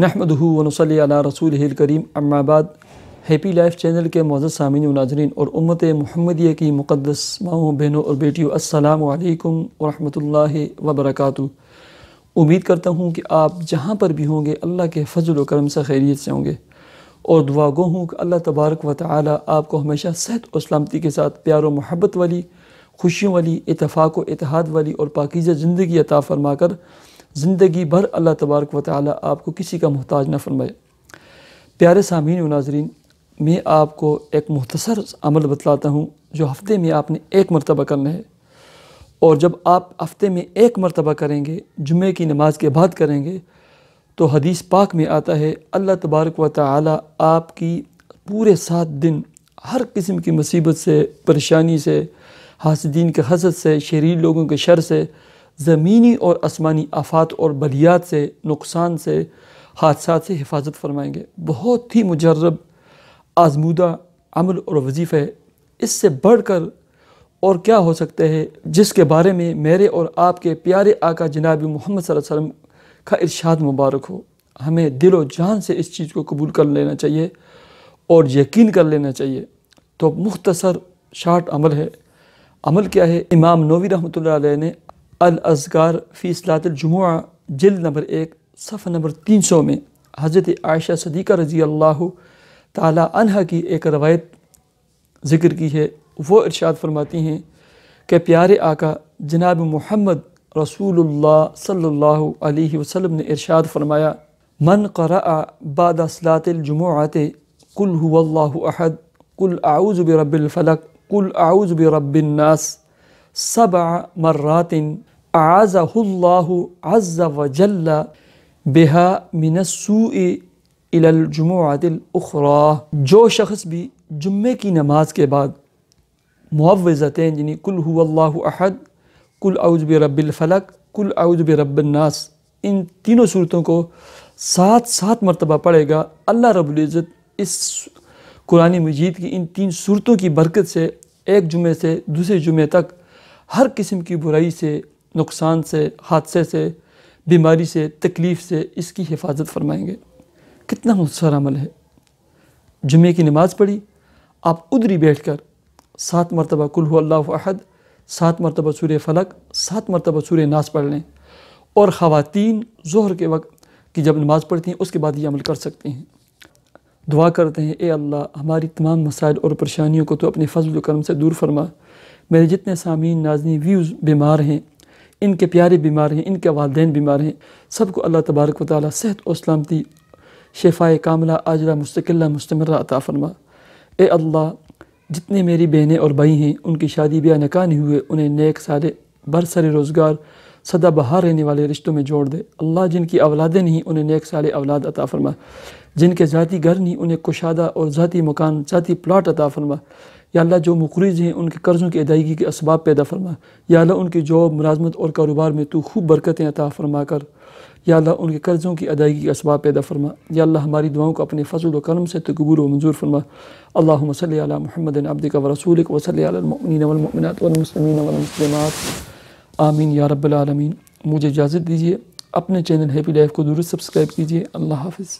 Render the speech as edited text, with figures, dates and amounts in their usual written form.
نحمدہ ونصلی علی رسولہ الکریم اما بعد۔ ہیپی لائف چینل کے معزز سامعین و ناظرین اور امت محمدیہ کی مقدس ماؤں بہنوں اور بیٹیوں، السلام علیکم ورحمۃ اللہ وبرکاتہ۔ امید کرتا ہوں کہ آپ جہاں پر بھی ہوں گے اللہ کے فضل و کرم سے خیریت سے ہوں گے، اور دعا گو ہوں کہ اللہ تبارک و تعالی آپ کو ہمیشہ صحت و سلامتی کے ساتھ پیار و محبت والی، خوشیوں والی، اتفاق و اتحاد والی اور پاکیزہ زندگی عطا فرما کر زندگی بھر اللہ تبارک و تعالی آپ کو کسی کا محتاج نہ فرمائے۔ پیارے سامعین و ناظرین، میں آپ کو ایک مختصر عمل بتلاتا ہوں جو ہفتے میں آپ نے ایک مرتبہ کرنا ہے، اور جب آپ ہفتے میں ایک مرتبہ کریں گے، جمعے کی نماز کے بعد کریں گے، تو حدیث پاک میں آتا ہے اللہ تبارک و تعالی آپ کی پورے 7 دن ہر قسم کی مصیبت سے، پریشانی سے، حاسدین کے حسد سے، شریر لوگوں کے شر سے، زمینی اور آسمانی آفات اور بلیات سے، نقصان سے، حادثات سے حفاظت فرمائیں گے۔ بہت ہی مجرب، آزمودہ عمل اور وظیفہ ہے۔ اس سے بڑھ کر اور کیا ہو سکتا ہے جس کے بارے میں میرے اور آپ کے پیارے آقا جناب محمد صلی اللہ علیہ وسلم کا ارشاد مبارک ہو۔ ہمیں دل و جان سے اس چیز کو قبول کر لینا چاہیے اور یقین کر لینا چاہیے۔ تو مختصر شارٹ عمل ہے۔ عمل کیا ہے؟ امام نووی رحمۃ اللہ علیہ نے الاذکار فی صلاۃ الجمعہ جلد نمبر 1 صفحہ نمبر 300 میں حضرت عائشہ صدیقہ رضی اللہ تعالی عنہ کی ایک روایت ذکر کی ہے۔ وہ ارشاد فرماتی ہیں کہ پیارے آقا جناب محمد رسول اللہ صلی اللہ علیہ وسلم نے ارشاد فرمایا، من قرأ بعد صلاۃ الجمعۃ قل هو اللہ احد، قل اعوذ برب الفلق، قل اعوذ برب الناس 7 مرات اعاذہ اللہ عز وجل بہا من السوء الی الجمعۃ الاخری۔ جو شخص بھی جمعے کی نماز کے بعد معوذتین یعنی قل هو اللہ احد، قل اعوذ برب الفلق، قل اعوذ برب الناس، ان تینوں صورتوں کو 7 مرتبہ پڑھے گا، اللہ رب العزت اس قرآن مجید کی ان 3 صورتوں کی برکت سے ایک جمعے سے دوسرے جمعے تک ہر قسم کی برائی سے، نقصان سے، حادثے سے، بیماری سے، تکلیف سے اس کی حفاظت فرمائیں گے۔ کتنا مختصر عمل ہے۔ جمعے کی نماز پڑھی، آپ ادھر ہی بیٹھ کر 7 مرتبہ قل هو اللہ احد، 7 مرتبہ سورہ فلق، 7 مرتبہ سورہ ناس پڑھ لیں، اور خواتین ظہر کے وقت کی جب نماز پڑھتی ہیں اس کے بعد یہ عمل کر سکتے ہیں۔ دعا کرتے ہیں، اے اللہ ہماری تمام مسائل اور پریشانیوں کو تو اپنے فضل و کرم سے دور فرما۔ میرے جتنے سامعین، ناظرین، ویوز بیمار ہیں، ان کے پیارے بیمار ہیں، ان کے والدین بیمار ہیں، سب کو اللہ تبارک و تعالی صحت و سلامتی، شفائے کاملہ عاجلہ مستقلہ مستمرہ عطا فرما۔ اے اللہ جتنے میری بہنیں اور بھائی ہیں ان کی شادی بیاہ نکاح نہیں ہوئے، انہیں نیک صالح برسر روزگار سدا بہار رہنے والے رشتوں میں جوڑ دے۔ اللہ جن کی اولادیں نہیں انہیں نیک صالح اولاد عطا فرما، جن کے ذاتی گھر نہیں انہیں کشادہ اور ذاتی مکان، ذاتی پلاٹ عطا فرما۔ یا اللہ جو مقرض ہیں ان کے قرضوں کی ادائیگی کے اسباب پیدا فرما۔ یا اللہ ان کی جاب، ملازمت اور کاروبار میں تو خوب برکتیں عطا فرما کر یا اللہ ان کے قرضوں کی ادائیگی کے اسباب پیدا فرما۔ یا اللہ ہماری دعاؤں کو اپنے فضل و کرم سے تو قبول و منظور فرما۔ اللہم صلی علی محمد عبدک و رسولک و صلی علی المؤمنین والمؤمنات والمسلمین والمسلمات، آمین یا رب العالمین۔ مجھے اجازت دیجیے، اپنے چینل ہیپی لائف کو ضرور سبسکرائب کیجیے۔ اللہ حافظ۔